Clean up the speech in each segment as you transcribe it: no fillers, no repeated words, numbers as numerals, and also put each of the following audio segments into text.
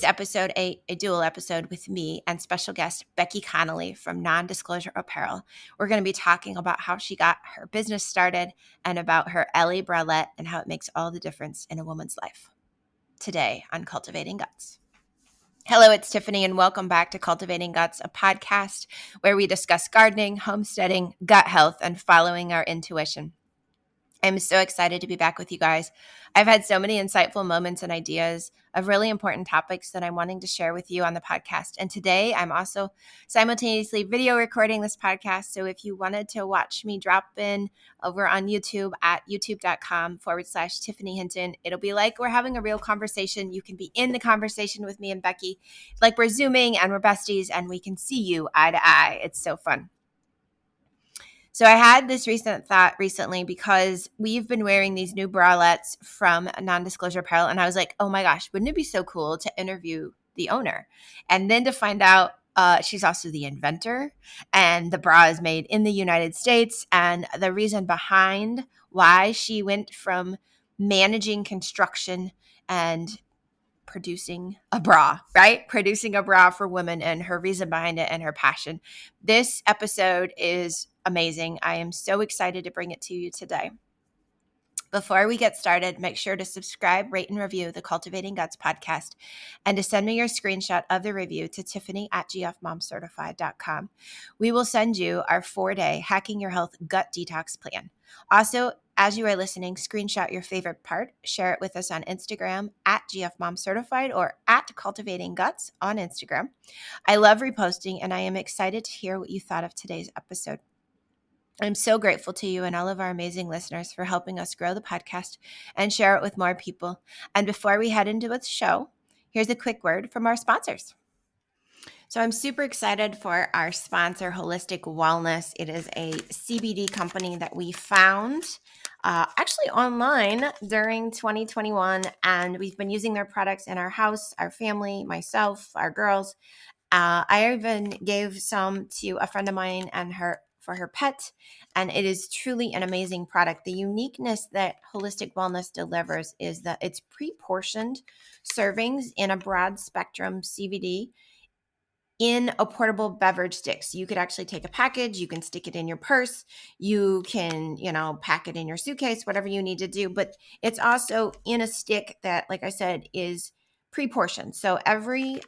this episode a dual episode with me and special guest Becky Connelly from Non-Disclosure Apparel. We're going to be talking about how she got her business started and about her LA bralette and how it makes all the difference in a woman's life. Today on Cultivating Guts. Hello, it's Tiffany, and welcome back to Cultivating Guts, a podcast where we discuss gardening, homesteading, gut health, and following our intuition. I'm so excited to be back with you guys. I've had so many insightful moments and ideas of really important topics that I'm wanting to share with you on the podcast. And today I'm also simultaneously video recording this podcast. So if you wanted to watch me drop in over on YouTube at youtube.com/Tiffany Hinton, it'll be like we're having a real conversation. You can be in the conversation with me and Becky, like we're Zooming and we're besties and we can see you eye to eye. It's so fun. So I had this recent thought recently because we've been wearing these new bralettes from Non-Disclosure Apparel. And I was like, oh my gosh, wouldn't it be so cool to interview the owner? And then to find out she's also the inventor and the bra is made in the United States. And the reason behind why she went from managing construction and producing a bra, right? Producing a bra for women and her reason behind it and her passion. This episode is amazing. I am so excited to bring it to you today. Before we get started, make sure to subscribe, rate, and review the Cultivating Guts podcast and to send me your screenshot of the review to Tiffany@gfmomcertified.com. We will send you our 4-day Hacking Your Health Gut Detox Plan. Also, as you are listening, screenshot your favorite part, share it with us on Instagram at gfmomcertified or at Cultivating Guts on Instagram. I love reposting and I am excited to hear what you thought of today's episode. I'm so grateful to you and all of our amazing listeners for helping us grow the podcast and share it with more people. And before we head into the show, here's a quick word from our sponsors. So I'm super excited for our sponsor, Holistic Wellness. It is a CBD company that we found actually online during 2021, and we've been using their products in our house, our family, myself, our girls. I even gave some to a friend of mine and for her pet, and it is truly an amazing product. The uniqueness that Holistic Wellness delivers is that it's pre-portioned servings in a broad spectrum CBD in a portable beverage stick. So you could actually take a package, you can stick it in your purse, you can, pack it in your suitcase, whatever you need to do. But it's also in a stick that, like I said, is pre-portioned. So every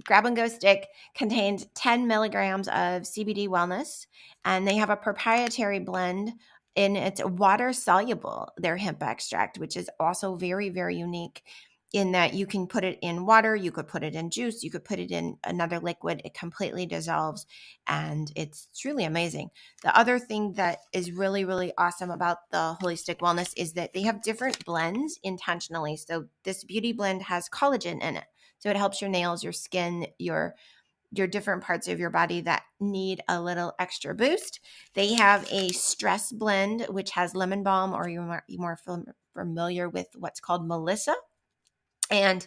grab-and-go stick contains 10 milligrams of CBD wellness, and they have a proprietary blend and it's water-soluble, their hemp extract, which is also very, very unique in that you can put it in water, you could put it in juice, you could put it in another liquid. It completely dissolves, and it's truly amazing. The other thing that is really, really awesome about the Holistic Wellness is that they have different blends intentionally. So this beauty blend has collagen in it. So it helps your nails, your skin, your different parts of your body that need a little extra boost. They have a stress blend, which has lemon balm, or you're more familiar with what's called Melissa. And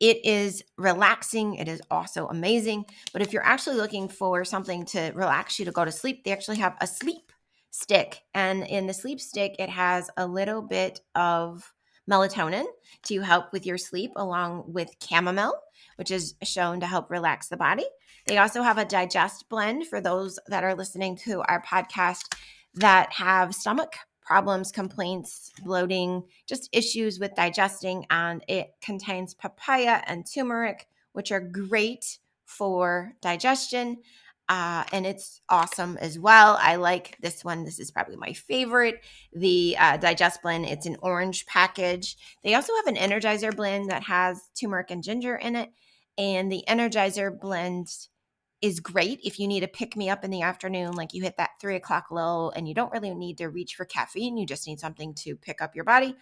it is relaxing. It is also amazing. But if you're actually looking for something to relax you to go to sleep, they actually have a sleep stick. And in the sleep stick, it has a little bit of melatonin to help with your sleep, along with chamomile, which is shown to help relax the body. They also have a digest blend for those that are listening to our podcast that have stomach problems, complaints, bloating, just issues with digesting. And it contains papaya and turmeric, which are great for digestion. And it's awesome as well. I like this one. This is probably my favorite. The Digest blend, it's an orange package. They also have an Energizer blend that has turmeric and ginger in it. And the Energizer blend is great if you need to pick me up in the afternoon, like you hit that 3:00 low and you don't really need to reach for caffeine. You just need something to pick up your body.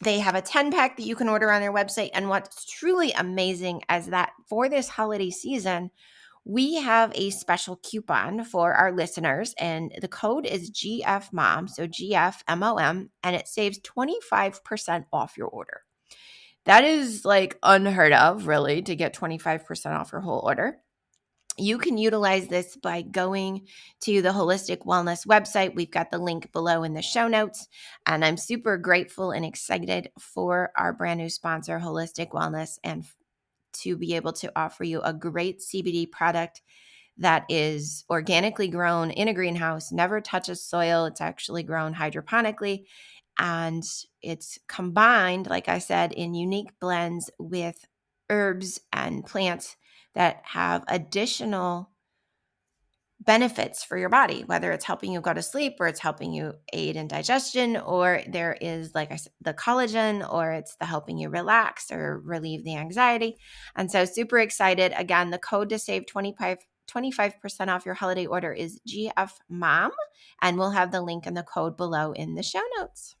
They have a 10-pack that you can order on their website. And what's truly amazing is that for this holiday season, we have a special coupon for our listeners, and the code is GFMOM, so GFMOM, and it saves 25% off your order. That is like unheard of, really, to get 25% off your whole order. You can utilize this by going to the Holistic Wellness website. We've got the link below in the show notes. And I'm super grateful and excited for our brand new sponsor, Holistic Wellness, and to be able to offer you a great CBD product that is organically grown in a greenhouse, never touches soil. It's actually grown hydroponically. And it's combined, like I said, in unique blends with herbs and plants that have additional benefits for your body, whether it's helping you go to sleep or it's helping you aid in digestion, or there is, like I said, the collagen, or it's the helping you relax or relieve the anxiety. And so super excited. Again, the code to save 25% off your holiday order is GFMOM, and we'll have the link and the code below in the show notes.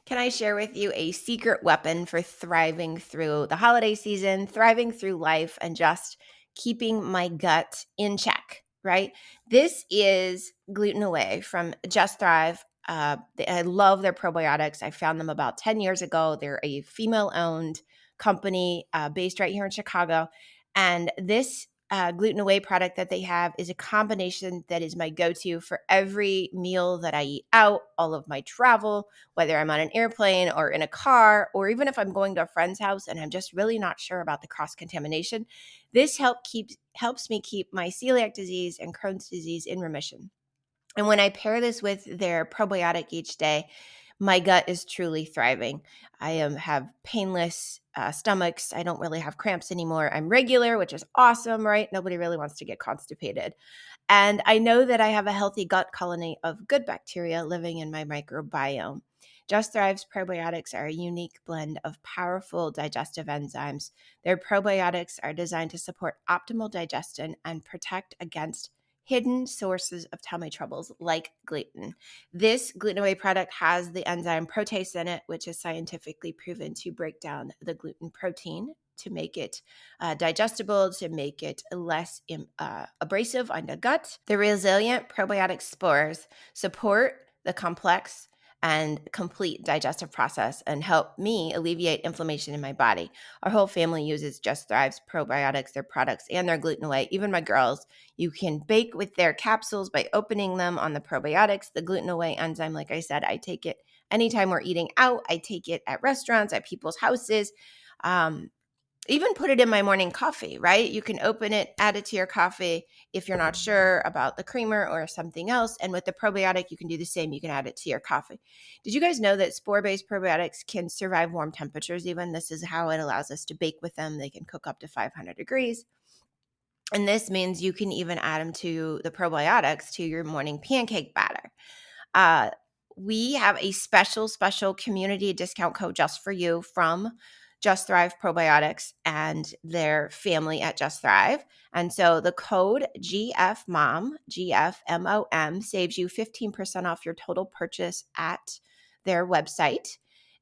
Can I share with you a secret weapon for thriving through the holiday season, thriving through life, and just keeping my gut in check, right? This is Gluten Away from Just Thrive. I love their probiotics. I found them about 10 years ago. They're a female-owned company based right here in Chicago. And this Gluten Away product that they have is a combination that is my go-to for every meal that I eat out, all of my travel, whether I'm on an airplane or in a car, or even if I'm going to a friend's house and I'm just really not sure about the cross-contamination. This helps me keep my celiac disease and Crohn's disease in remission. And when I pair this with their probiotic each day, my gut is truly thriving. I have painless stomachs. I don't really have cramps anymore. I'm regular, which is awesome, right? Nobody really wants to get constipated. And I know that I have a healthy gut colony of good bacteria living in my microbiome. Just Thrive's probiotics are a unique blend of powerful digestive enzymes. Their probiotics are designed to support optimal digestion and protect against hidden sources of tummy troubles like gluten. This Gluten Away product has the enzyme protease in it, which is scientifically proven to break down the gluten protein to make it digestible, to make it less abrasive on the gut. The resilient probiotic spores support the complex and complete digestive process and help me alleviate inflammation in my body. Our whole family uses Just Thrive's probiotics, their products, and their Gluten Away. Even my girls, you can bake with their capsules by opening them on the probiotics. The Gluten Away enzyme, like I said, I take it anytime we're eating out. I take it at restaurants, at people's houses. Even put it in my morning coffee, right? You can open it, add it to your coffee if you're not sure about the creamer or something else. And with the probiotic, you can do the same. You can add it to your coffee. Did you guys know that spore-based probiotics can survive warm temperatures even? This is how it allows us to bake with them. They can cook up to 500 degrees. And this means you can even add them to the probiotics to your morning pancake batter. We have a special community discount code just for you from Just Thrive Probiotics and their family at Just Thrive. And so the code GFMOM, GFMOM, saves you 15% off your total purchase at their website.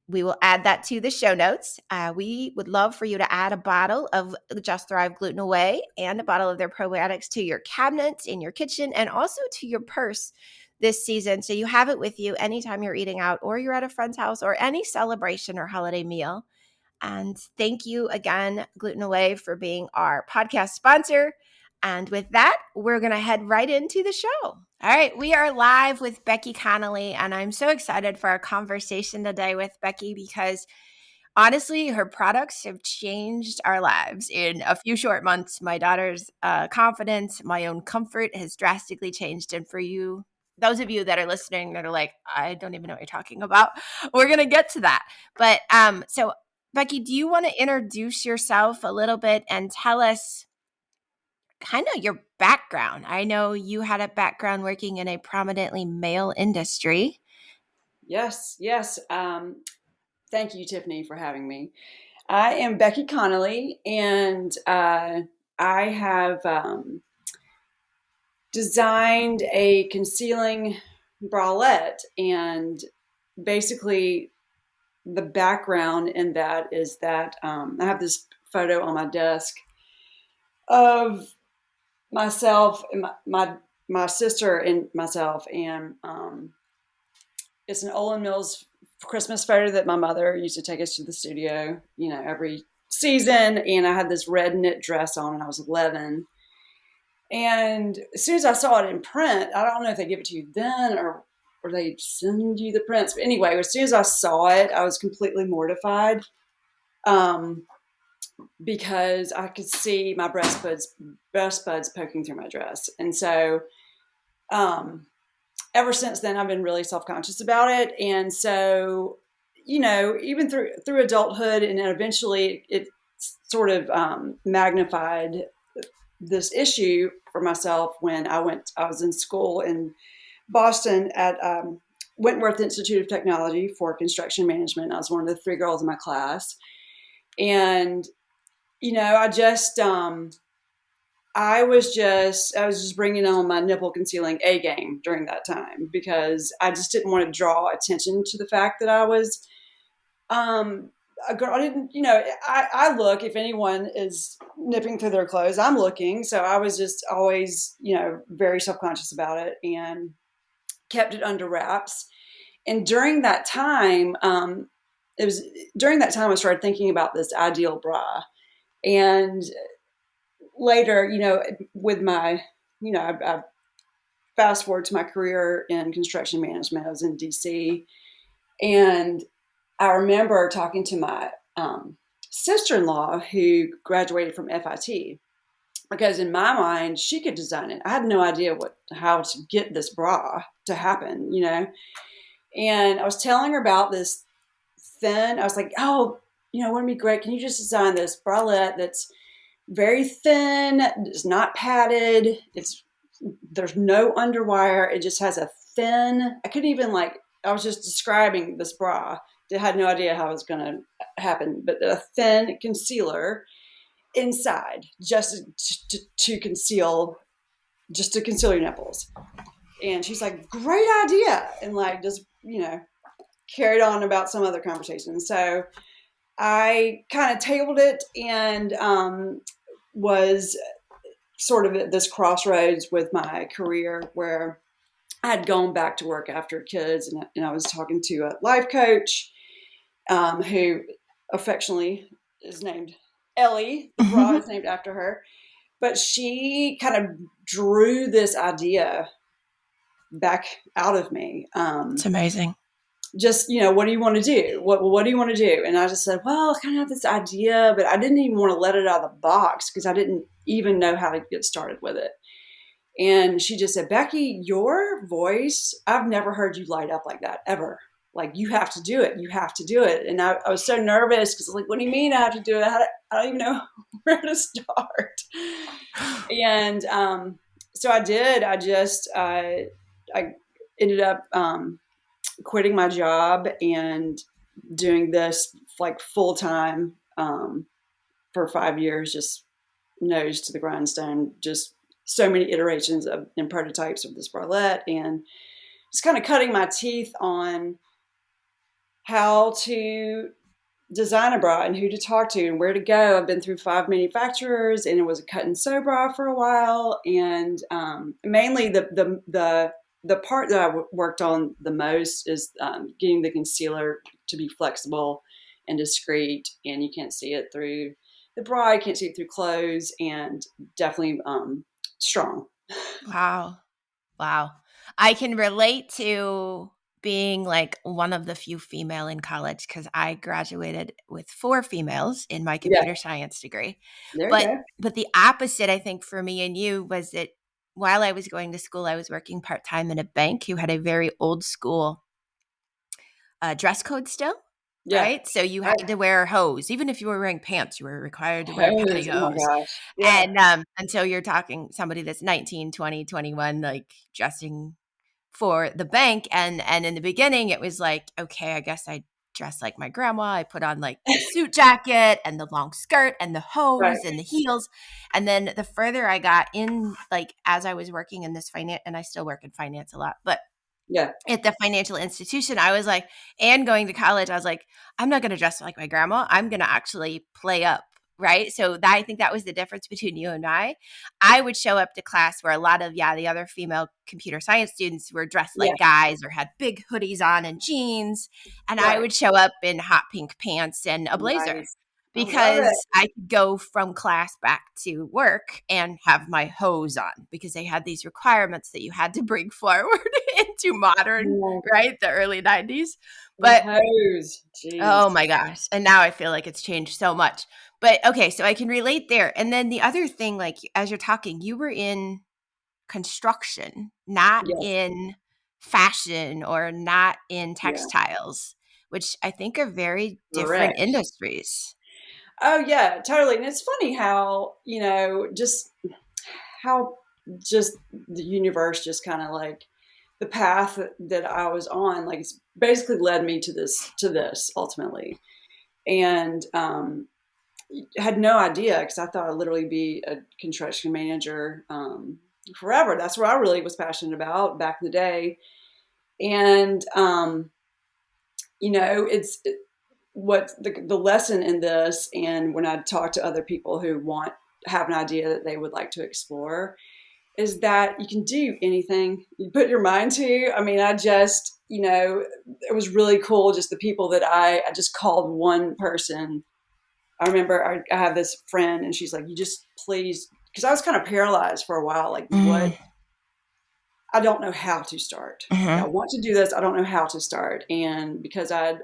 We will add that to the show notes. We would love for you to add a bottle of Just Thrive Gluten Away and a bottle of their probiotics to your cabinet, in your kitchen, and also to your purse this season. So you have it with you anytime you're eating out or you're at a friend's house or any celebration or holiday meal. And thank you again, Gluten Away, for being our podcast sponsor. And with that, we're going to head right into the show. All right, we are live with Becky Connelly, and I'm so excited for our conversation today with Becky because honestly, her products have changed our lives in a few short months. My daughter's confidence, my own comfort has drastically changed. And for you, those of you that are listening that are like, I don't even know what you're talking about, we're going to get to that. But so Becky, do you want to introduce yourself a little bit and tell us kind of your background? I know you had a background working in a prominently male industry. Yes. Thank you, Tiffany, for having me. I am Becky Connelly, and I have designed a concealing bralette, and basically the background in that is that I have this photo on my desk of myself and my sister and myself, and it's an Olan Mills Christmas photo that my mother used to take us to the studio, every season. And I had this red knit dress on, and I was 11. And as soon as I saw it in print, I don't know if they give it to you then or they send you the prints. But anyway, as soon as I saw it, I was completely mortified. Because I could see my breast buds poking through my dress. And so ever since then, I've been really self-conscious about it. And so, even through adulthood, and then eventually it sort of magnified this issue for myself when I was in school in Boston at Wentworth Institute of Technology for construction management. I was one of the 3 girls in my class. And I was just bringing on my nipple concealing A game during that time because I just didn't want to draw attention to the fact that I was a girl. I didn't, I look, if anyone is nipping through their clothes, I'm looking. So I was just always, very self-conscious about it and kept it under wraps. And during that time, I started thinking about this ideal bra. And later, with my, I fast forward to my career in construction management. I was in DC, and I remember talking to my sister-in-law who graduated from FIT, because in my mind, she could design it. I had no idea how to get this bra to happen, And I was telling her about this thin. I was like, oh, wouldn't it be great? Can you just design this bralette that's very thin, it's not padded, there's no underwire, it just has a thin, I was just describing this bra. I had no idea how it was going to happen, but a thin concealer inside just to conceal your nipples. And she's like, great idea. And just, carried on about some other conversation. So I kind of tabled it and was sort of at this crossroads with my career where I had gone back to work after kids, and I was talking to a life coach who affectionately is named Ellie. The bra is named after her. But she kind of drew this idea back out of me. It's amazing. Just, what do you want to do? What do you want to do? And I just said, well, I kind of have this idea, but I didn't even want to let it out of the box because I didn't even know how to get started with it. And she just said, Becky, your voice, I've never heard you light up like that ever. Like, you have to do it. You have to do it. And I was so nervous because what do you mean I have to do it? I don't even know where to start. And so I did. I ended up quitting my job and doing this full time for 5 years, just nose to the grindstone, just so many iterations and prototypes of this bralette, and just kind of cutting my teeth on how to design a bra and who to talk to and where to go. I've been through 5 manufacturers, and it was a cut and sew bra for a while, and mainly the part that I worked on the most is getting the concealer to be flexible and discreet, and you can't see it through the bra, you can't see it through clothes, and definitely strong. Wow. I can relate to being one of the few female in college because I graduated with 4 females in my computer science degree. There you go. But the opposite, I think, for me and you was that while I was going to school, I was working part-time in a bank who had a very old school dress code still. Yeah. Right? So you had to wear hose. Even if you were wearing pants, you were required to wear pantyhose. Oh my gosh. Yeah. And so you're talking somebody that's 19, 20, 21, dressing for the bank. And in the beginning, it was okay, I guess I dress like my grandma. I put on the suit jacket and the long skirt and the hose and the heels. And then the further I got in, as I was working in this finance, and I still work in finance a lot, but at the financial institution, I was and going to college, I was I'm not going to dress like my grandma. I'm going to actually play up. Right. So I think that was the difference between you and I. I would show up to class where a lot of, the other female computer science students were dressed like guys or had big hoodies on and jeans. And I would show up in hot pink pants and a blazer. I love it. because I could go from class back to work and have my hose on because they had these requirements that you had to bring forward into modern, Yeah. right? The early 90s. The But hose. oh Jeez. my gosh. And now I feel like it's changed so much. But okay, so I can relate there. And then the other thing, like as you're talking, you were in construction, not Yes. in fashion or not in Yeah. textiles, which I think are very different Correct. industries. Oh yeah, totally. And it's funny how, just how just the universe just kind of like the path that I was on, like it's basically led me to this ultimately. And had no idea because I thought I'd literally be a construction manager forever. That's what I really was passionate about back in the day. And it's what the lesson in this, and when I talk to other people who have an idea that they would like to explore, is that you can do anything you put your mind to. I mean, it was really cool. Just the people that I just called one person. I remember I have this friend and she's like, you just please, because I was kind of paralyzed for a while. Like Mm-hmm. I don't know how to start. I want to do this. I don't know how to start. And because I'd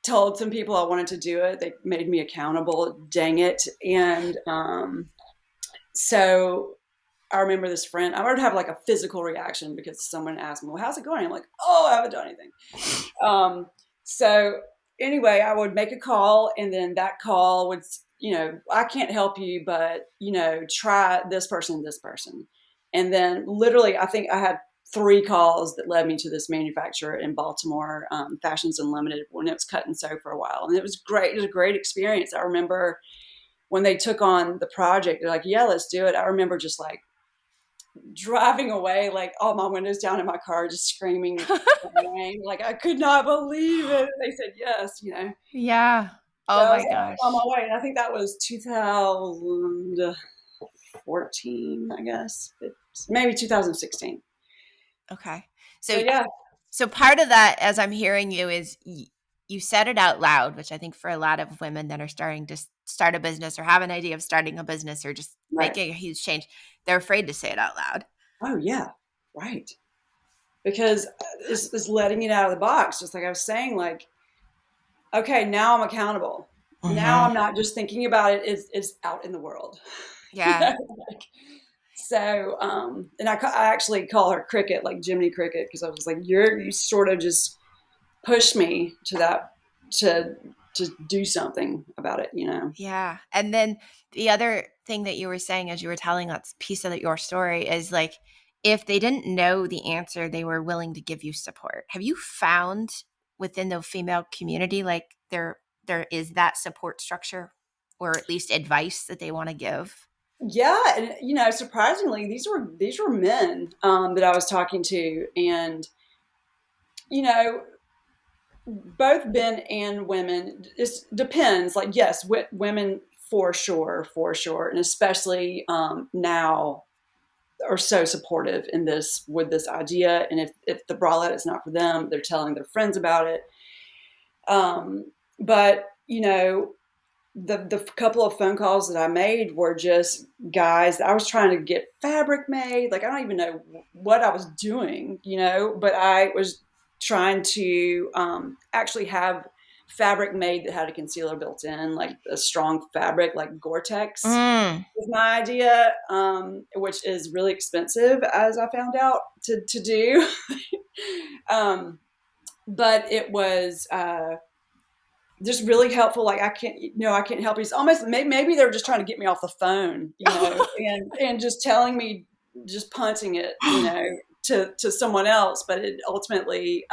told some people I wanted to do it, they made me accountable. Dang it. And so I remember this friend, I would have like a physical reaction because someone asked me, well, how's it going? I'm like, oh, I haven't done anything. So anyway, I would make a call and then that call would, I can't help you, but, try this person, this person. And then literally, I think I had 3 calls that led me to this manufacturer in Baltimore, Fashions Unlimited, when it was cut and sew for a while. And it was great. It was a great experience. I remember when they took on the project, they're like, yeah, let's do it. I remember just like driving away, like all my windows down in my car, just screaming, like I could not believe it. They said yes. Yeah. So Oh I was my gosh. on my way, and I think that was 2014, I guess, maybe 2016. Okay. So So yeah, so part of that, as I'm hearing you, is you said it out loud, which I think for a lot of women that are starting to start a business or have an idea of starting a business or just right. making a huge change, they're afraid to say it out loud. Oh yeah, right. Because it's letting it out of the box, just like I was saying. Like, okay, now I'm accountable. Now Mm-hmm. I'm not just thinking about it. It's out in the world. Yeah. Like, so, and I actually call her Cricket, like Jiminy Cricket, because I was like, you sort of just pushed me to that, to do something about it. Yeah. And then the other thing that you were saying as you were telling that piece of your story is like, if they didn't know the answer, they were willing to give you support. Have you found within the female community, like there is that support structure or at least advice that they want to give? Yeah, and surprisingly, these were men that I was talking to, and you know, both men and women. It depends. Like, yes, women for sure, and especially now are so supportive in this with this idea. And if the bralette is not for them, they're telling their friends about it. But the couple of phone calls that I made were just guys that I was trying to get fabric made. Like, I don't even know what I was doing, but I was trying to actually have fabric made that had a concealer built in, like a strong fabric, like Gore-Tex Mm. was my idea, which is really expensive, as I found out to do. um, but it was just really helpful. Like, I can't help you. It's almost maybe they're just trying to get me off the phone, and just telling me, just punting it, to someone else. But it ultimately,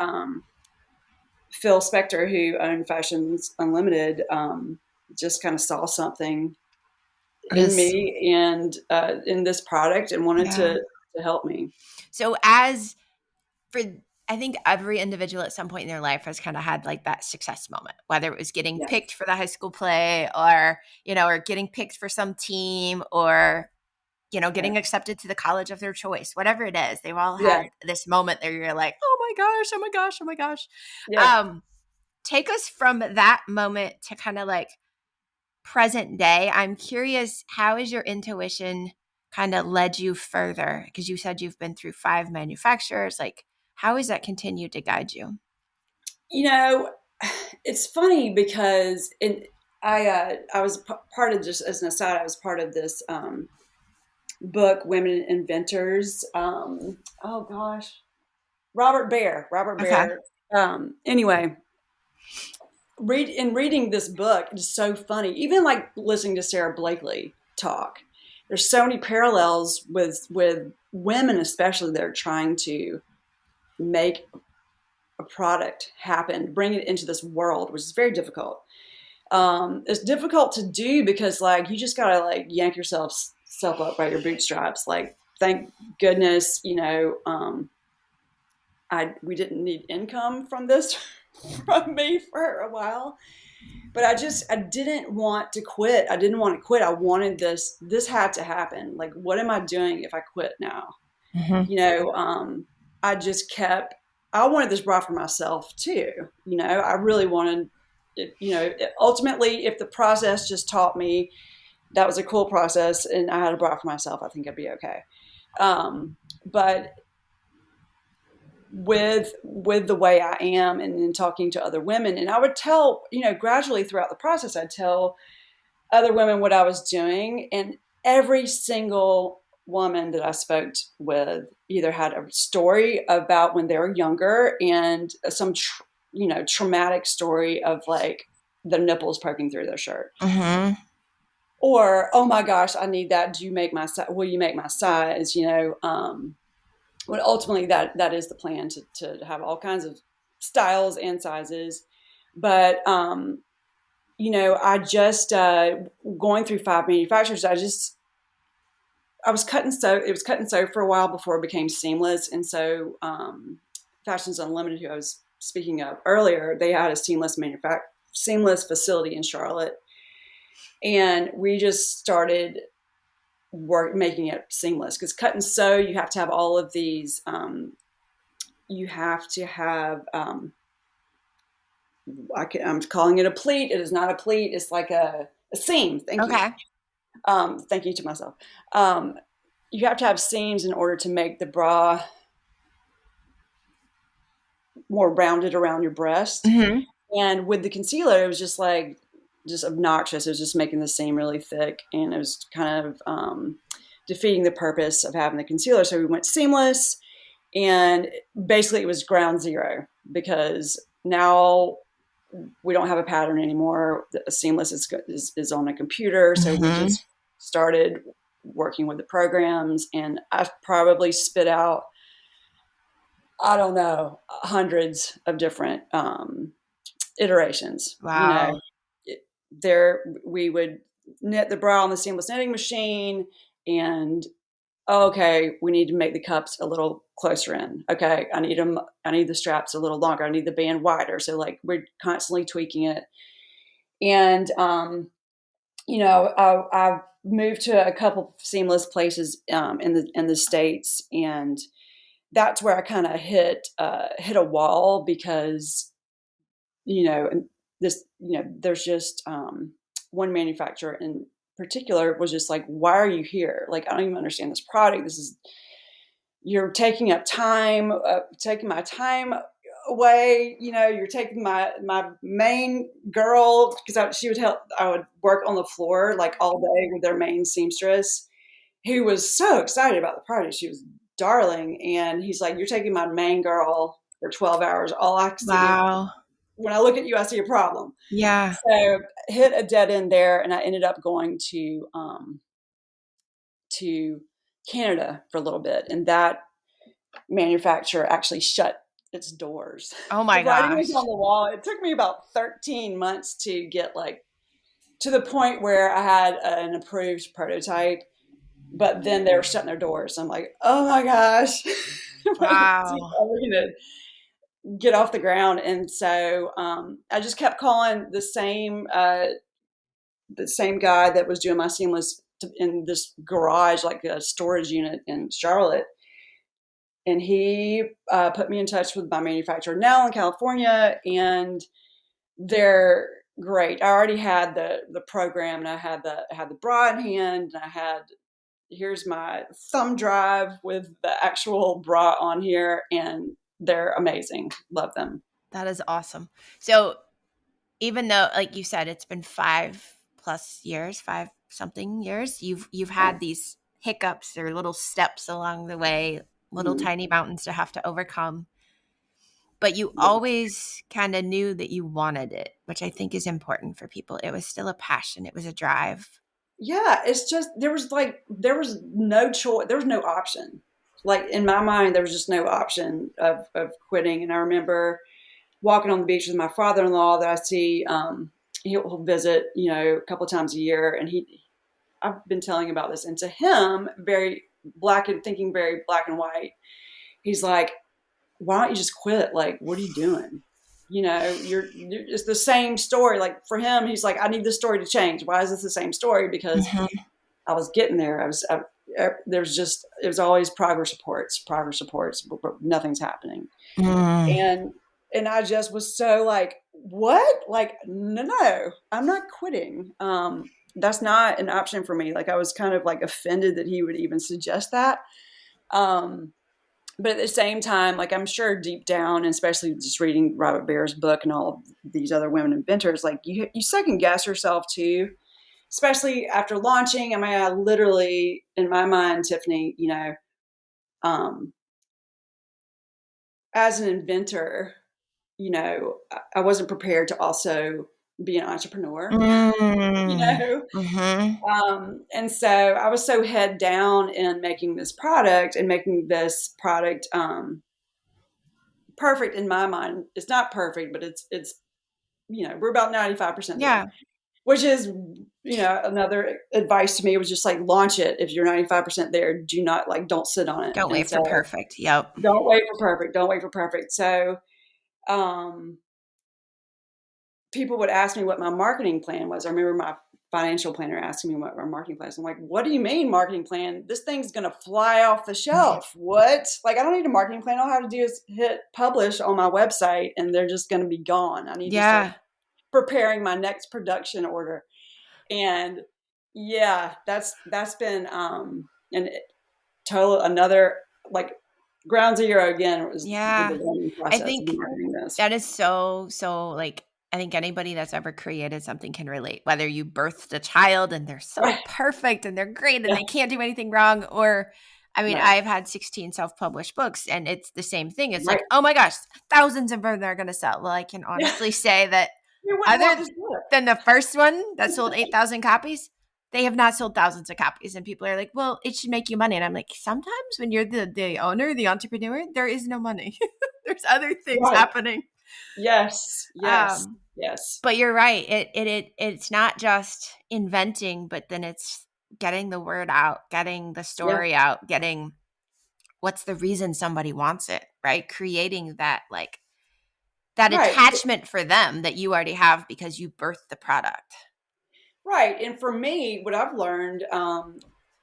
Phil Spector, who owned Fashions Unlimited, just kind of saw something in Yes. me and in this product, and wanted Yeah. to help me. So as for I think every individual at some point in their life has kind of had like that success moment, whether it was getting Yes. picked for the high school play or getting picked for some team or, Right. getting accepted to the college of their choice, whatever it is. They've all Yeah. had this moment that you're like, oh my gosh, oh my gosh, oh my gosh. Yeah. Take us from that moment to kind of like present day, I'm curious, how has your intuition kind of led you further? Because you said you've been through 5 manufacturers. Like, how has that continued to guide you? It's funny because I was part of, just as an aside, I was part of this book, Women Inventors. Oh gosh, Robert Okay. Baer. Anyway, reading this book, it's so funny. Even like listening to Sarah Blakely talk, there's so many parallels with women, especially that are trying to make a product happen, bring it into this world, which is very difficult. It's difficult to do because like you just gotta like yank yourself up by your bootstraps. Like, thank goodness, we didn't need income from this from me for a while. But I didn't want to quit. I didn't want to quit. I wanted this had to happen. Like, what am I doing if I quit now? Mm-hmm. You know, I just kept, I wanted this bra for myself too. I really wanted it, ultimately, if the process just taught me that was a cool process and I had a bra for myself, I think I'd be okay. But with the way I am, and then talking to other women, and I would tell, gradually throughout the process, I'd tell other women what I was doing, and every single woman that I spoke with either had a story about when they were younger and some traumatic story of like the nipples poking through their shirt, Mm-hmm. or, oh my gosh, I need that, do you make my size, will you make my size, well, ultimately that is the plan, to have all kinds of styles and sizes. But I just going through 5 manufacturers, I was cut and sew. It was cut and sew for a while before it became seamless. And so Fashions Unlimited, who I was speaking of earlier, they had a seamless facility in Charlotte, and we just started making it seamless, because cut and sew, you have to have all of these. You have to have. I'm calling it a pleat. It is not a pleat. It's like a seam. Thank you. Okay. Thank you to myself. You have to have seams in order to make the bra more rounded around your breast. Mm-hmm. And with the concealer, it was just obnoxious. It was just making the seam really thick, and it was kind of defeating the purpose of having the concealer. So we went seamless, and basically it was ground zero, because now we don't have a pattern anymore. Seamless is on a computer. So we Mm-hmm. just started working with the programs, and I've probably spit out, I don't know, hundreds of different iterations. Wow. We would knit the bra on the seamless knitting machine, and okay, we need to make the cups a little closer in. Okay, I need the straps a little longer. I need the band wider. So like we're constantly tweaking it. And I've moved to a couple seamless places in the States, and that's where I kind of hit a wall, because there's just one manufacturer in particular was just like, why are you here? Like, I don't even understand this product. You're taking my time away. You're taking my main girl, because I would work on the floor like all day with their main seamstress, who was so excited about the product. She was darling. And he's like, you're taking my main girl for 12 hours. All I see, Wow. when I look at you, I see a problem. Yeah. So hit a dead end there, and I ended up going to Canada for a little bit, and that manufacturer actually shut its doors. Oh The my writing was gosh. on the wall. It took me about 13 months to get like to the point where I had an approved prototype, but then they were shutting their doors. I'm like, oh my gosh, when Wow. are we gonna get off the ground? And so I just kept calling the same guy that was doing my seamless in this garage, like a storage unit in Charlotte. And he put me in touch with my manufacturer now in California, and they're great. I already had the program, and I had the bra in hand, and I had, here's my thumb drive with the actual bra on here, and they're amazing. Love them. That is awesome. So even though, like you said, it's been 5+ years, 5 something years, you've Yeah. had these hiccups or little steps along the way, little Mhm. tiny mountains to have to overcome. But you Yeah. always kind of knew that you wanted it, which I think is important for people. It was still a passion. It was a drive. Yeah, it's just there was no choice, there was no option. Like in my mind, there was just no option of quitting. And I remember walking on the beach with my father-in-law that I see. He'll visit, a couple of times a year, and I've been telling about this, and to him, very thinking very black and white. He's like, "Why don't you just quit? Like, what are you doing? It's the same story." Like for him, he's like, "I need this story to change. Why is this the same story?" Because Mhm. I was getting there. It was always progress reports, but nothing's happening. Mm. And I just was so like, what? Like, no, I'm not quitting. That's not an option for me. Like, I was kind of like offended that he would even suggest that. Um, but at the same time, like, I'm sure deep down, and especially just reading Robert Baer's book and all of these other women inventors, like you second guess yourself too, especially after launching. I mean, I literally, in my mind, Tiffany, um, as an inventor, I wasn't prepared to also be an entrepreneur, you Mm. know? Mhm. And so I was so head down in making this product, and making this product perfect in my mind. It's not perfect, but we're about 95% there, Yeah. which is, another advice to me was just like launch it. If you're 95% there, do not like, don't sit on it. Don't And wait so for perfect. Yep. don't wait for perfect. Don't wait for perfect. So, um, people would ask me what my marketing plan was. I remember my financial planner asking me what my marketing plan is. I'm like, what do you mean marketing plan? This thing's going to fly off the shelf. What? Like, I don't need a marketing plan. All I have to do is hit publish on my website, and they're just going to be gone. I need to start Yeah. preparing my next production order. And yeah, that's been an total another, like, ground zero again. It was with the Yeah. learning I process of think marketing this. that is so like, I think anybody that's ever created something can relate, whether you birthed a child and they're so Right. perfect and they're great and Yeah. they can't do anything wrong, or I mean, Right. I've had 16 self-published books and it's the same thing. It's Right. like, oh my gosh, thousands of them are going to sell. Well, I can Yeah. honestly say that You wouldn't want other this book. than the first one that sold 8,000 copies, they have not sold thousands of copies. And people are like, well, it should make you money. And I'm like, sometimes when you're the owner, the entrepreneur, there is no money. There's other things Right. happening. Yes. Yes. Um, Yes. but you're right. It's not just inventing, but then it's getting the word out, getting the Yeah. story out, getting what's the reason somebody wants it, right? Creating that like that Right. attachment for them that you already have because you birthed the product. Right. And for me, what I've learned,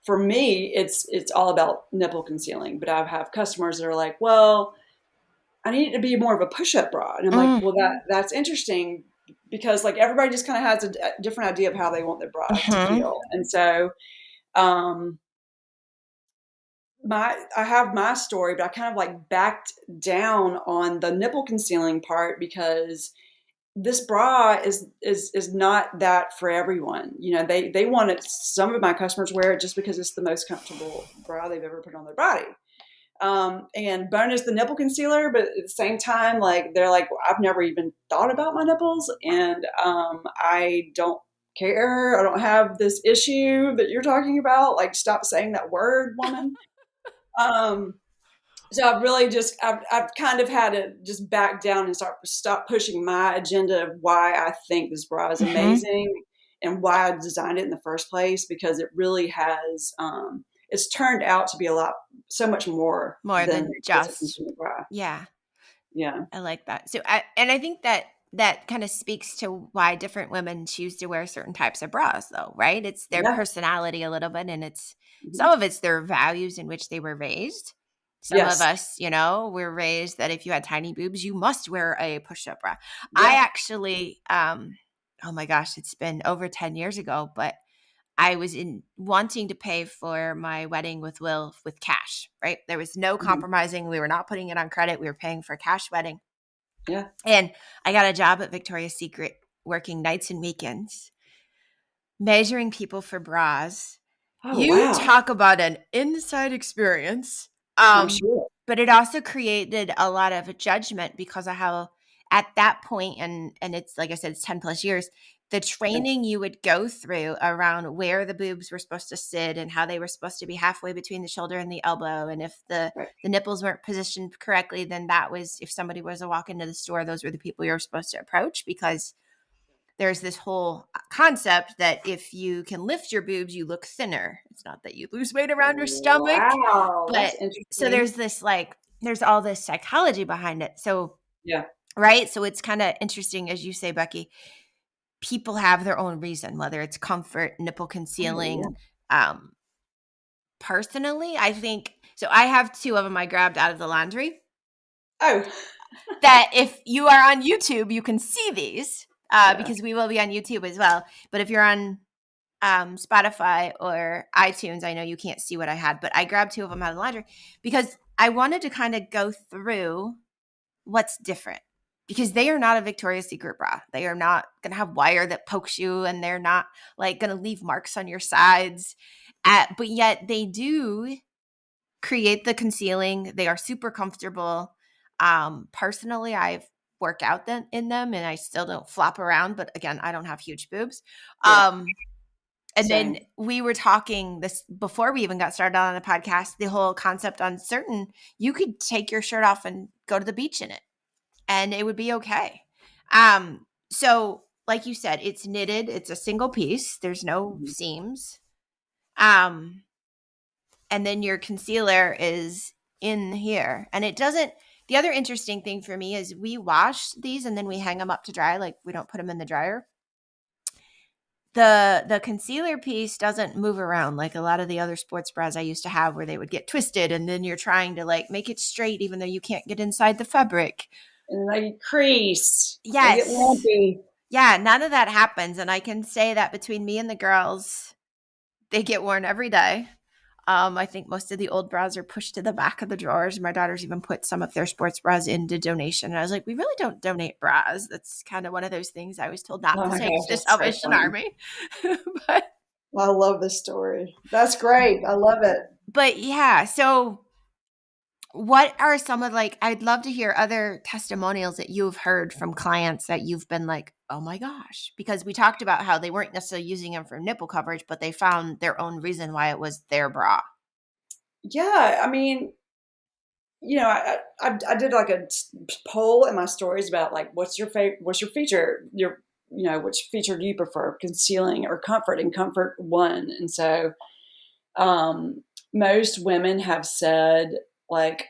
for me, it's all about nipple concealing. But I have customers that are like, well, I need it to be more of a push-up bra. And I'm like, Mm. well, that's interesting, because like everybody just kind of has a different idea of how they want their bra to Mhm. feel. And so, um, I have my story, but I kind of like backed down on the nipple concealing part, because this bra is not that for everyone. They want it. Some of my customers wear it just because it's the most comfortable bra they've ever put on their body. And bonus the nipple concealer, but at the same time, like they're like, well, I've never even thought about my nipples, and I don't care. I don't have this issue that you're talking about. Like, stop saying that word, woman. Um, so I've really I've kind of had to just back down and stop pushing my agenda of why I think this bra is Mhm. amazing, and why I designed it in the first place, because it really has, it's turned out to be so much more More than than just a just consumer bra. yeah. Yeah. I like that. I think that that kind of speaks to why different women choose to wear certain types of bras though, right? It's their Yeah. personality a little bit and it's Mhm. some of it's their values in which they were raised. Some of Yes. us, we're raised that if you had tiny boobs, you must wear a push-up bra. I Yeah. actually oh my gosh, it's been over 10 years ago, but I was in wanting to pay for my wedding with Will with cash, right? There was no Mhm. compromising. We were not putting it on credit. We were paying for a cash wedding. Yeah. And I got a job at Victoria's Secret working nights and weekends, measuring people for bras. Oh, You wow. talk about an inside experience. I'm sure. But it also created a lot of judgment because of how at that point, and it's like I said, it's 10 plus years, the Yeah. training you would go through around where the boobs were supposed to sit and how they were supposed to be halfway between the shoulder and the elbow. And if Right. the nipples weren't positioned correctly, then that was, if somebody was to walk into the store, those were the people you were supposed to approach, because there's this whole concept that if you can lift your boobs, you look thinner. It's not that you lose weight around your stomach, Wow. That's but so interesting. there's this like, there's all this psychology behind it. So, Yeah. right. So it's kind of interesting, as you say, Becky, people have their own reason, whether it's comfort, nipple Oh, yeah. concealing. Um, Personally, I think, so I have two of them I grabbed out of the laundry Oh, that if you are on YouTube, you can see these yeah. because we will be on YouTube as well. But if you're on Spotify or iTunes, I know you can't see what I had, but I grabbed two of them out of the laundry because I wanted to kind of go through what's different, because they are not a Victoria's Secret bra. They are not going to have wire that pokes you, and they're not like going to leave marks on your sides. But yet they do create the concealing. They are super comfortable. Personally, I've worked out in them and I still don't flop around, but again, I don't have huge boobs. Yeah. And then Same. we were talking this before we even got started on the podcast, the whole concept on certain, you could take your shirt off and go to the beach in it and it would be okay. So like you said, it's knitted, it's a single piece, there's no Mhm. seams. Um, and then your concealer is in here. And it doesn't, the other interesting thing for me is we wash these and then we hang them up to dry, like we don't put them in the dryer. The concealer piece doesn't move around like a lot of the other sports bras I used to have, where they would get twisted and then you're trying to like make it straight even though you can't get inside the fabric. And they crease. They get Yes. lumpy. Yeah, none of that happens. And I can say that between me and the girls, they get worn every day. I think most of the old bras are pushed to the back of the drawers. My daughters even put some of their sports bras into donation. And I was like, we really don't donate bras. That's kind of one of those things I was told not Oh to my say to gosh, the that's so Salvation funny. Army. but I love this story. That's great. I love it. but yeah, so what are some of, like, I'd love to hear other testimonials that you've heard from clients that you've been like, oh my gosh, because we talked about how they weren't necessarily using them for nipple coverage, but they found their own reason why it was their bra. Yeah, I mean, I did like a poll in my stories about like what's your feature, which feature do you prefer, concealing or comfort, and comfort won. And so most women have said like,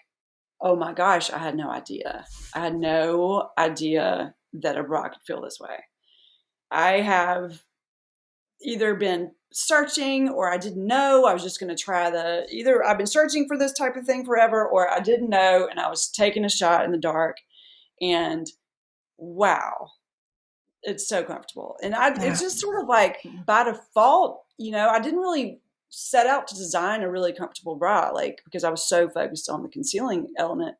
oh my gosh, I had no idea. I had no idea that a bra could feel this way. I have either been searching or I didn't know. I was just going to try either I've been searching for this type of thing forever or I didn't know and I was taking a shot in the dark and wow, it's so comfortable. And it's Yeah. just sort of like by default, I didn't really set out to design a really comfortable bra, like because I was so focused on the concealing element.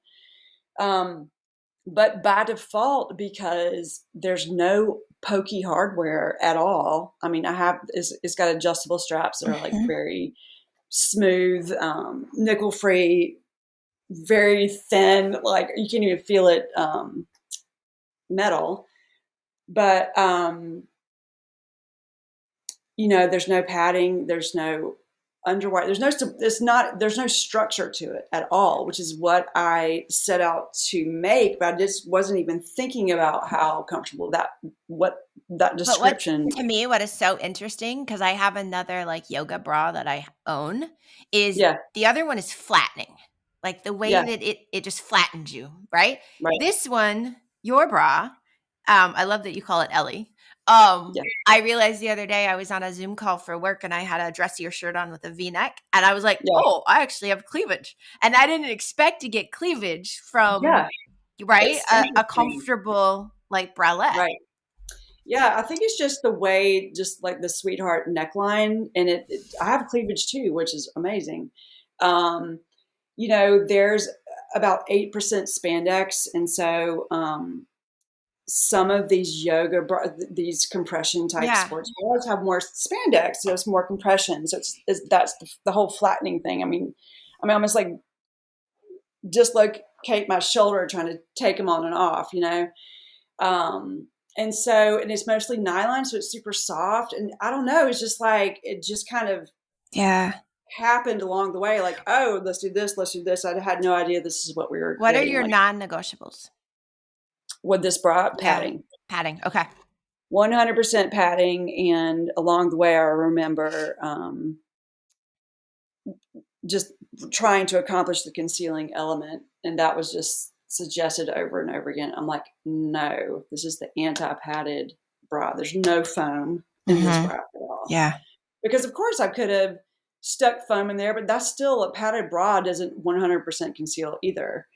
Um, but by default, because there's no pokey hardware at all. I mean, it's got adjustable straps that are like Mhm. very smooth, nickel free, very thin, like you can't even feel it, metal. But, there's no padding, there's no underwire, there's no structure to it at all, which is what I set out to make, but I just wasn't even thinking about how comfortable that But what, description. to me, what is so interesting, because I have another like yoga bra that I own, is Yeah, the other one is flattening. Like the way yeah, that it just flattens you, right? right, This one, your bra, I love that you call it Ellie. yeah, I realized the other day I was on a Zoom call for work and I had a dressier shirt on with a V-neck, and I was like, yeah, oh, I actually have cleavage. And I didn't expect to get cleavage from, yeah. right, It's a interesting, comfortable like bralette. right? Yeah, I think it's just the way, just like the sweetheart neckline, and I have cleavage too, which is amazing. Um, there's about 8% spandex, and so some of these these compression type Yeah. sports bras have more spandex, so it's more compression. So that's the whole flattening thing. I mean, almost like dislocate my shoulder trying to take them on and off. Um, and it's mostly nylon, so it's super soft. And I don't know, it's just like, it just kind of Yeah. happened along the way. Like, oh, let's do this, let's do this. I had no idea this is what we were What are creating. your Like non-negotiables? with this bra, Yeah. padding, Padding. Okay. 100% padding. And along the way, I remember just trying to accomplish the concealing element. And that was just suggested over and over again. I'm like, no, this is the anti-padded bra. There's no foam in this bra at all. Yeah. Because of course I could have stuck foam in there, but that's still, a padded bra doesn't 100% conceal either.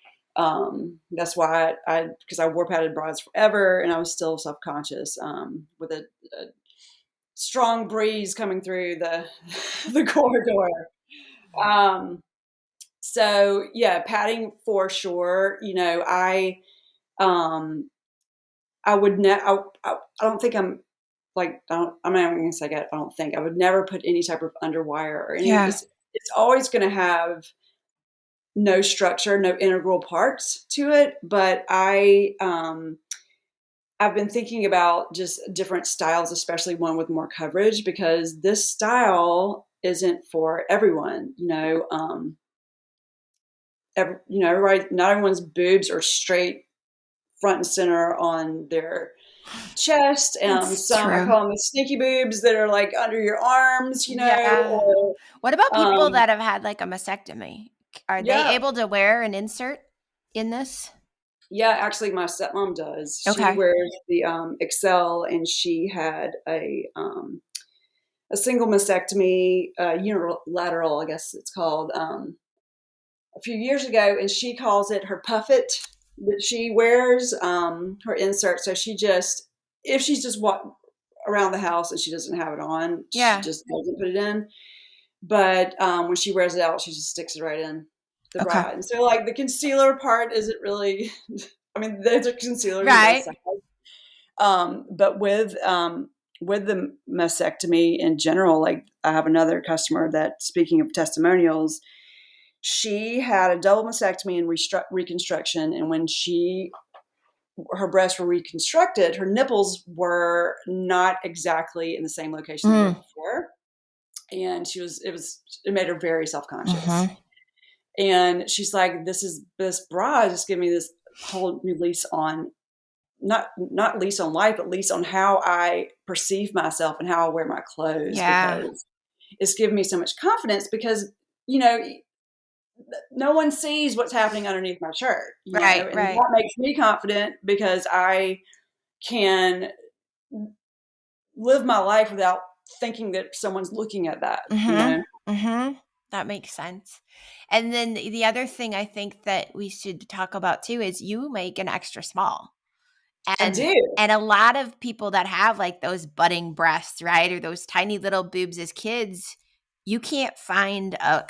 That's why because I wore padded bras forever, and I was still self-conscious with a strong breeze coming through the corridor. So yeah, padding for sure. I would I don't think I'm like, I'm not even gonna say I don't think I would never put any type of underwire or any. Yeah. It's always going to have no structure, no integral parts to it. But I've been thinking about just different styles, especially one with more coverage, because this style isn't for everyone. Everybody, not everyone's boobs are straight front and center on their chest. That's Some, I true. call them the sneaky boobs, that are like under your arms, Yeah. or What about people um, that have had like a mastectomy? Are they yeah, able to wear an insert in this? yeah. Actually, my stepmom does. She Okay. wears the Excel, and she had a single mastectomy, unilateral, I guess it's called, a few years ago, and she calls it her puffet that she wears, her insert. So if she's just walking around the house and she doesn't have it on, she Yeah. just doesn't put it in. But when she wears it out, she just sticks it right in the Okay. bra. And so, like, the concealer part isn't really. I mean, there's a concealer on both Right. sides. But with the mastectomy in general, like, I have another customer that, speaking of testimonials, she had a double mastectomy and reconstruction, and when her breasts were reconstructed, her nipples were not exactly in the same location they were before, and it made her very self-conscious. And she's like, this bra just gave me this whole new lease on, not lease on life, but lease on how I perceive myself and how I wear my clothes, Yeah. because it's given me so much confidence, because you know no one sees what's happening underneath my shirt, Right. and Right. that makes me confident, because I can live my life without thinking that someone's looking at that. That makes sense. And then the other thing I think that we should talk about too is you make an extra small. I And do. and a lot of people that have like those budding breasts, right? Or those tiny little boobs as kids, you can't find a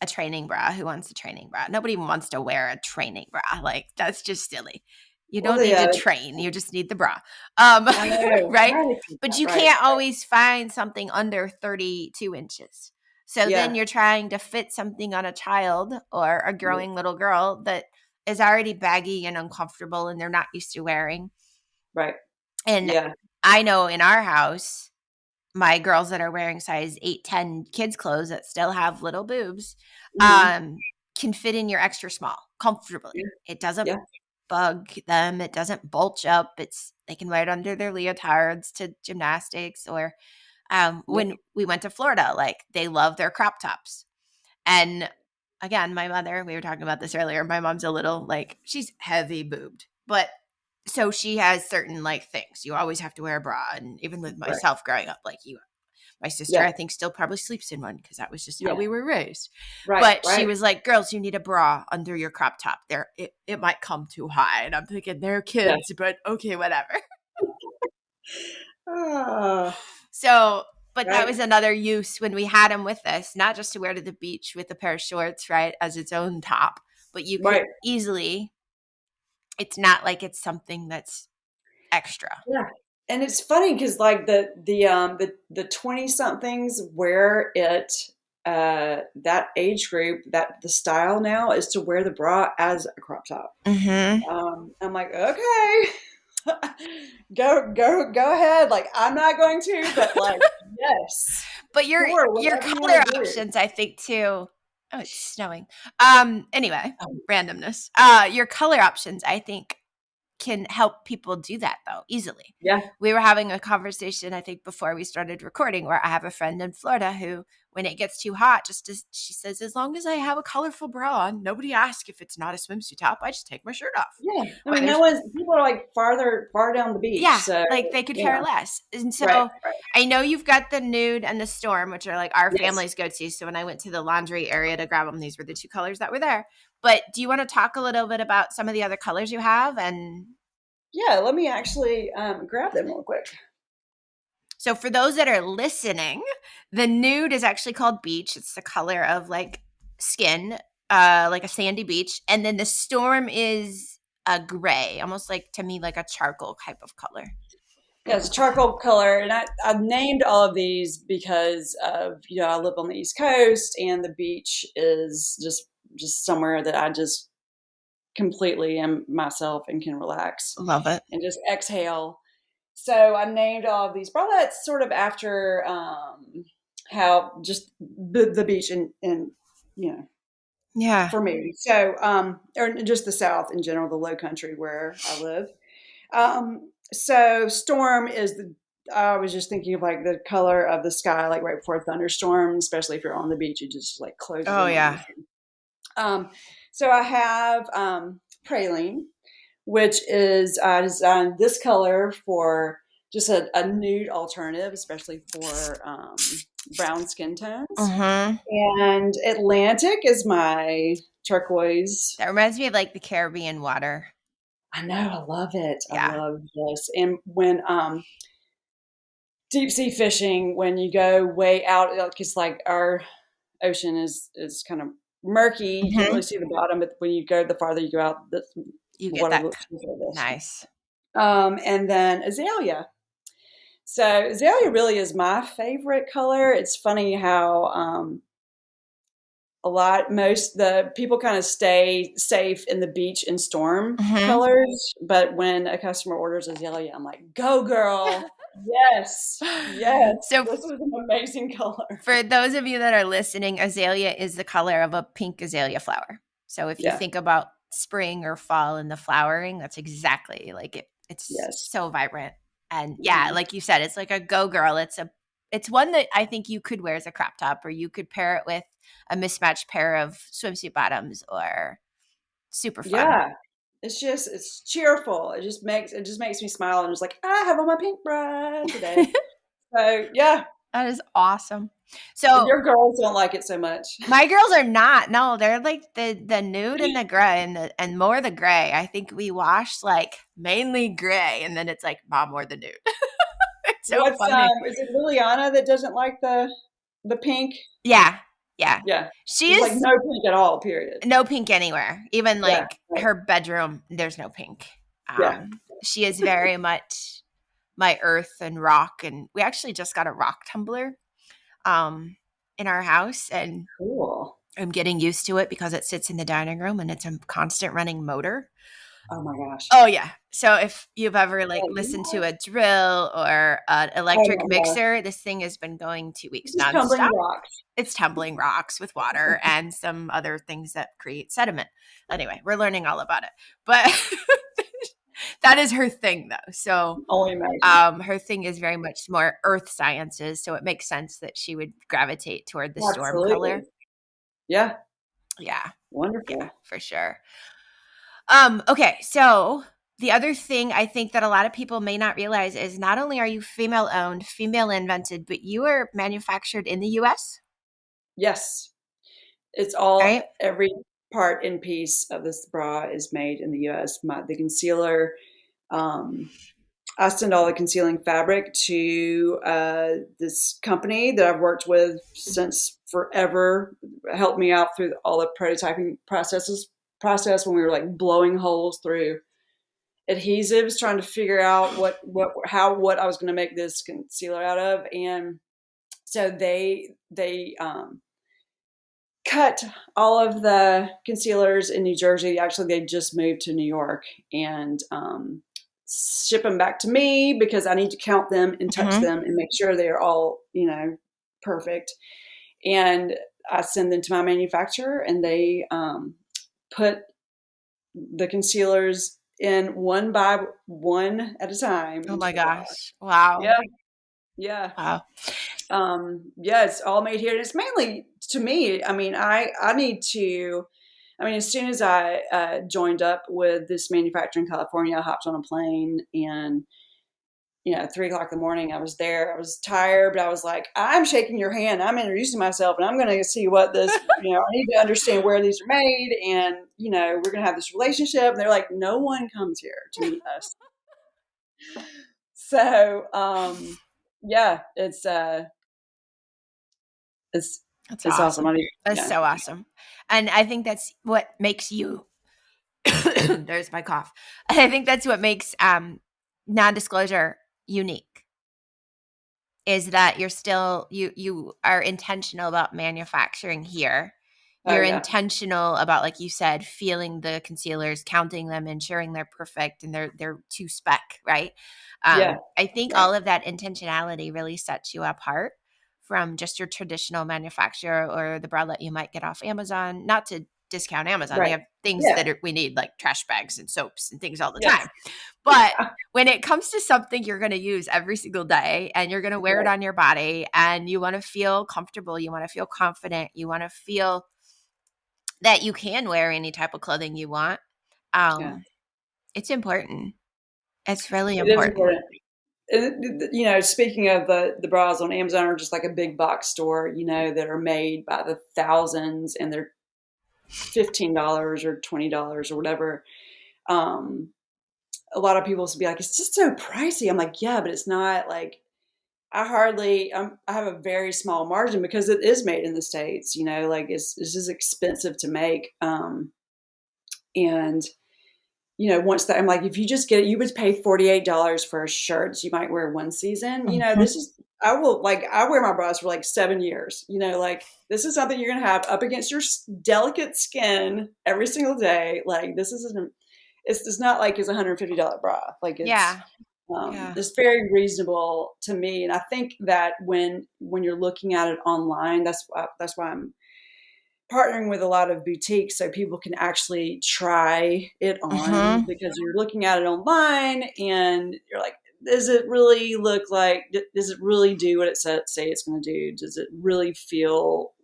training bra. Who wants a training bra? Nobody even wants to wear a training bra. Like, that's just silly. You Well, don't need to train. You just need the bra. I know. Right? Right. But you Right. can't always find something under 32 inches. So then Yeah. you're trying to fit something on a child or a growing little girl that is already baggy and uncomfortable and they're not used to wearing. Right. And Yeah. I know in our house, my girls that are wearing size 8, 10 kids clothes that still have little boobs Hmm. can fit in your extra small comfortably. Yeah. It doesn't Yeah. bug them. It doesn't bulge up. They can wear it under their leotards to gymnastics or Yeah. when we went to Florida, like they love their crop tops. And again, my mother, we were talking about this earlier. My mom's a little like she's heavy boobed, but so she has certain like things. You always have to wear a bra. And even with Right. myself growing up, like my sister, Yeah. I think, still probably sleeps in one because that was just how Yeah. we were raised. Right. But she Right. was like, girls, you need a bra under your crop top. It might come too high. And I'm thinking they're Yeah. kids, but okay, whatever. Ah, So, but that right, was another use when we had them with us, not just to wear to the beach with a pair of shorts, right, as its own top, but you could right. easily, it's not like it's something that's extra. Yeah. And it's funny because like the 20 somethings wear it, that age group, that the style now is to wear the bra as a crop top. Mm-hmm. I'm like, okay, go ahead. Like I'm not going to, but like, yes, But your sure, your whatever you color want to do. options, I think too. Oh, it's snowing. Anyway, Um, randomness. Your color options, I think, can help people do that though easily. yeah, We were having a conversation, I think, before we started recording, where I have a friend in Florida who, when it gets too hot, she says, as long as I have a colorful bra on, nobody asks if it's not a swimsuit top. I just take my shirt off. yeah. I mean, Whether no one's people are like far down the beach, Yeah, so like they could yeah, care less. And right, so right, I know you've got the nude and the storm, which are like our yes. family's go to. So when I went to the laundry area to grab them, these were the two colors that were there. But do you want to talk a little bit about some of the other colors you have? And Yeah, let me actually grab them real quick. so for those that are listening, the nude is actually called beach. It's the color of like skin, like a sandy beach. And then the storm is a gray, almost like to me, like a charcoal type of color. Yeah, it's charcoal color, and I've named all of these because of I live on the East Coast, and the beach is just somewhere that I just completely am myself and can relax Love it. and just exhale. So I named all of these bralettes sort of after how just the beach and you know Yeah. for me. So or just the South in general, the Low Country where I live. So storm is the I was just thinking of like the color of the sky, like right before a thunderstorm, especially if you're on the beach, it just like closes Oh, in on you. yeah. So I have praline, which is designed this color for just a nude alternative, especially for brown skin tones. Mm-hmm. And Atlantic is my turquoise. That reminds me of like the Caribbean water. I know, I love it. I Yeah. love this. And when deep sea fishing, when you go way out, because like our ocean is kind of murky, you can't Hmm. really see the bottom. But when you go the farther you go out, the You get water that. looks like this. Nice. And then azalea. So azalea really is my favorite color. It's funny how most the people kind of stay safe in the beach and storm Hmm. colors, but when a customer orders azalea, I'm like, go girl. Yes. Yes. So This was an amazing color. for those of you that are listening, azalea is the color of a pink azalea flower. So if you Yeah. think about spring or fall and the flowering, that's exactly like it. It's Yes. so vibrant. And yeah, Mhm. like you said, it's like a go girl. It's one that I think you could wear as a crop top, or you could pair it with a mismatched pair of swimsuit bottoms, or super fun. Yeah. It's cheerful. It just makes me smile and just like, I have on my pink bra today. So yeah. That is awesome. And So your girls don't like it so much. my girls are not. No, they're like the nude and the gray and more the gray. I think we wash like mainly gray, and then it's like mom more the nude. It's so What's funny. is it Liliana that doesn't like the pink? Yeah, yeah. Yeah. She There's like is no pink at all, period. no pink anywhere. Even Yeah. like Right. her bedroom, there's no pink. Yeah. She is very much my earth and rock, and we actually just got a rock tumbler um in our house, and Cool. I'm getting used to it because it sits in the dining room and it's a constant running motor. Oh my gosh. Oh yeah. So if you've ever like listened to What? a drill or an Oh electric my gosh. mixer, this thing has been going 2 weeks Just tumbling nonstop. rocks. It's tumbling rocks with water and some other things that create sediment. Anyway, we're learning all about it. But that is her thing though. So Only imagine. her thing is very much more earth sciences. So it makes sense that she would gravitate toward the storm color. Absolutely. Yeah. Yeah. Yeah, Wonderful. for sure. Okay, so the other thing I think that a lot of people may not realize is not only are you female owned, female invented, but you are manufactured in the US, Yes. It's all right? every part and piece of this bra is made in the US. The concealer, um, I send all the concealing fabric to this company that I've worked with since forever. Helped me out through all the prototyping process when we were like blowing holes through adhesives, trying to figure out what I was going to make this concealer out of. And so they cut all of the concealers in New Jersey. Actually, they just moved to New York and ship them back to me because I need to count them and touch them and make sure they're all, perfect. And I send them to my manufacturer, and they put the concealers in one by one at a time Oh into my the bottle. gosh. Wow. Yeah. Yeah. Wow. Yeah, it's all made here. And it's mainly to me, I mean, I need to, as soon as I joined up with this manufacturer in California, I hopped on a plane and, at 3:00 in the morning, I was there. I was tired, but I was like, I'm shaking your hand. I'm introducing myself and I'm going to see what this, I need to understand where these are made. And, we're going to have this relationship. And they're like, no one comes here to meet us. So, yeah, it's That's it's awesome. awesome. That's so awesome. And I think that's what makes you there's my cough. I think that's what makes non-disclosure unique, is that you're still you are intentional about manufacturing here. Oh You're yeah, intentional about, like you said, feeling the concealers, counting them, ensuring they're perfect and they're to spec, right? yeah, I think right, all of that intentionality really sets you apart from just your traditional manufacturer or the bralette you might get off Amazon. Not to discount Amazon, they right. have things Yeah, that we need, like trash bags and soaps and things all the yes, time. But when it comes to something you're going to use every single day and you're going to wear it right, on your body and you want to feel comfortable, you want to feel confident, you want to feel that you can wear any type of clothing you want, yeah. it's important. It's really It is important. important. Speaking of the bras on Amazon are just like a big box store, that are made by the thousands and they're $15 or $20 or whatever. Um, a lot of people will be like, it's just so pricey. I'm like, yeah, but it's not like I have a very small margin because it is made in the States, like it's just expensive to make. And once that, I'm like, if you just get it, you would pay $48 for a shirt you might wear one season. Mhm. This is, I wear my bras for like 7 years. Like this is something you're going to have up against your delicate skin every single day. Like this isn't, it's not like it's $150 bra. Like Yeah. Yeah. it's very reasonable to me. And I think that when you're looking at it online, that's why I'm partnering with a lot of boutiques so people can actually try it on, Mhm. because you're looking at it online and you're like, does it really look like, does it really do what it say it's going to do? Does it really feel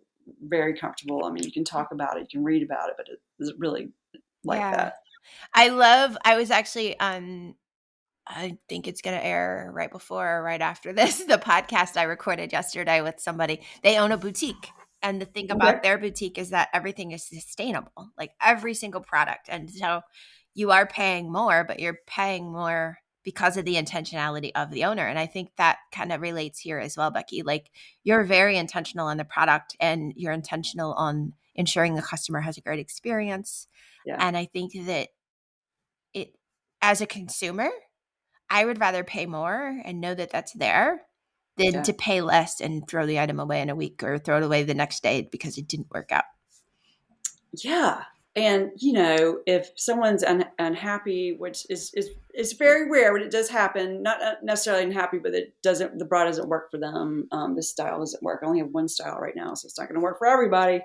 very comfortable? I mean, you can talk about it, you can read about it, but is it really like Yeah. that? I was actually I think it's going to air right before or right after this, the podcast I recorded yesterday with somebody. They own a boutique. And the thing Okay. about their boutique is that everything is sustainable, like every single product. And so you are paying more, but you're paying more because of the intentionality of the owner. And I think that kind of relates here as well, Becky. Like, you're very intentional on the product and you're intentional on ensuring the customer has a great experience. Yeah. And I think that it, as a consumer, I would rather pay more and know that that's there than Yeah. to pay less and throw the item away in a week or throw it away the next day because it didn't work out. Yeah. And if someone's unhappy, which is very rare, but it does happen. Not necessarily unhappy, but the bra doesn't work for them. This style doesn't work. I only have one style right now, so it's not going to work for everybody.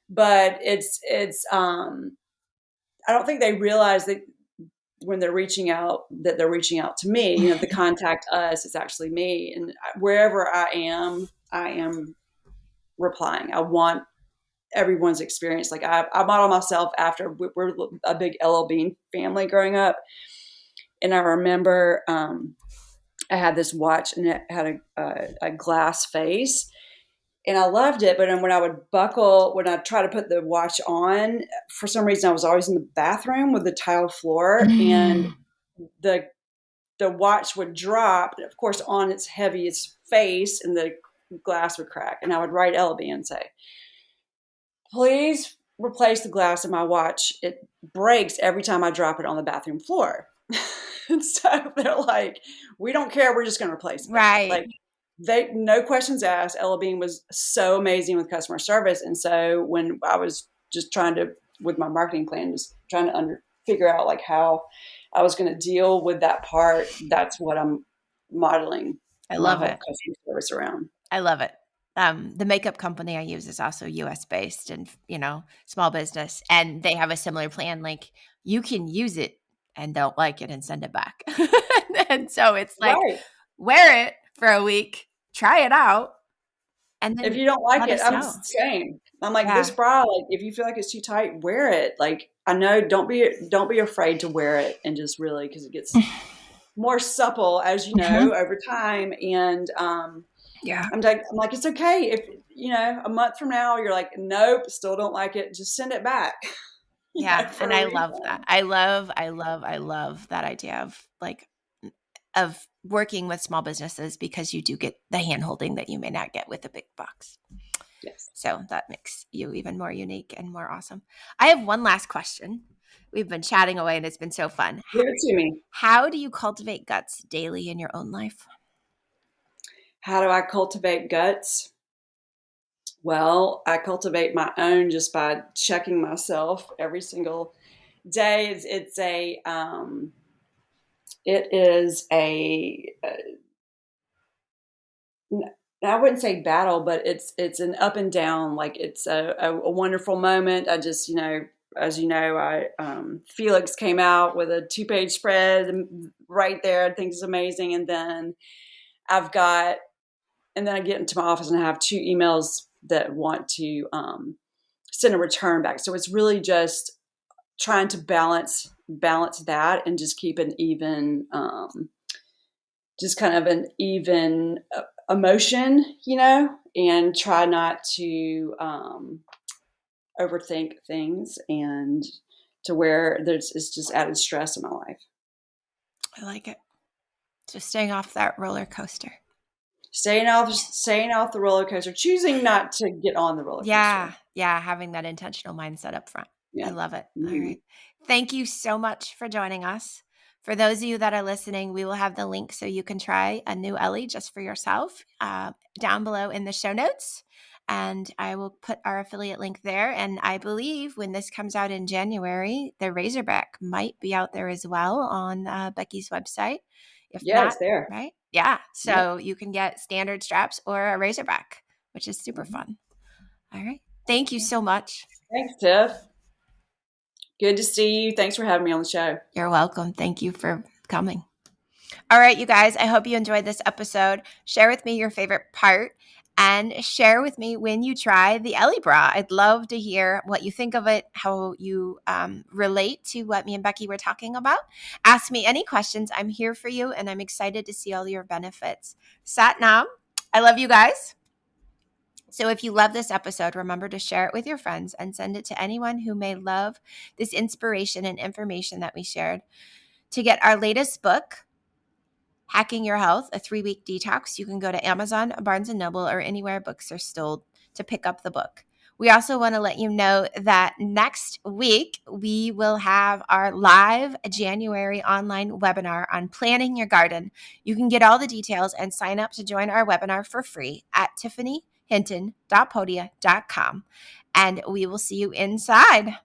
But it's I don't think they realize that when they're reaching out, that they're reaching out to me. The contact us, it's actually me, and wherever I am replying. I want everyone's experience. Like I model myself after, we're a big LL Bean family growing up. And I remember I had this watch and it had a glass face and I loved it. But then when I try to put the watch on, for some reason, I was always in the bathroom with the tile floor, and Mm. the the watch would drop, of course, on its heaviest face, and the glass would crack. And I would write Ellaby and say, please replace the glass in my watch. It breaks every time I drop it on the bathroom floor. And so they're like, we don't care. We're just going to replace it. Right. Like, no questions asked. Ella Bean was so amazing with customer service. And so when I was just trying to, with my marketing plan, just trying to figure out like how I was going to deal with that part, that's what I'm modeling. I love it. Customer service around. I love it. The makeup company I use is also US based and, small business. And they have a similar plan. Like, you can use it and don't like it and send it back. And so it's like, wear it for a week, try it out. And then if you don't like it, I'm the same. I'm like, this bra, like, if you feel like it's too tight, wear it. Like, I know, don't be afraid to wear it, and just really, because it gets more supple, as you know, over time. And I'm like, it's okay if a month from now you're like, nope, still don't like it, just send it back. Yeah, and I love that. I love that idea of working with small businesses, because you do get the hand holding that you may not get with a big box. Yes. So that makes you even more unique and more awesome. I have one last question. We've been chatting away and it's been so fun. Give it to me. How do you cultivate guts daily in your own life? How do I cultivate guts? Well, I cultivate my own just by checking myself every single day. I wouldn't say battle, but it's an up and down. Like, it's a wonderful moment. I just, as you know, Felix came out with a 2-page spread right there. I think it's amazing. And then I get into my office and I have 2 emails that want to send a return back. So it's really just trying to balance that and just keep an even, just kind of an even emotion, and try not to overthink things, and to where it's just added stress in my life. I like it. Just staying off that roller coaster. Staying off the roller coaster, choosing not to get on the roller coaster. Yeah, having that intentional mindset up front. Yeah. I love it. Mm-hmm. All right. Thank you so much for joining us. For those of you that are listening, we will have the link so you can try a new Ellie just for yourself down below in the show notes. And I will put our affiliate link there. And I believe when this comes out in January, the Razorback might be out there as well on Becky's website. If not, it's there. Right? Yeah. So you can get standard straps or a Razorback, which is super fun. All right. Thank you so much. Thanks, Tiff. Good to see you. Thanks for having me on the show. You're welcome. Thank you for coming. All right, you guys, I hope you enjoyed this episode. Share with me your favorite part and share with me when you try the Ellie bra. I'd love to hear what you think of it, how you relate to what me and Becky were talking about. Ask me any questions. I'm here for you, and I'm excited to see all your benefits. Sat Nam, I love you guys. So if you love this episode, remember to share it with your friends and send it to anyone who may love this inspiration and information that we shared. To get our latest book, Hacking Your Health, a 3-week detox, you can go to Amazon, Barnes & Noble, or anywhere books are sold to pick up the book. We also want to let you know that next week we will have our live January online webinar on planning your garden. You can get all the details and sign up to join our webinar for free at tiffanyhinton.podia.com. And we will see you inside.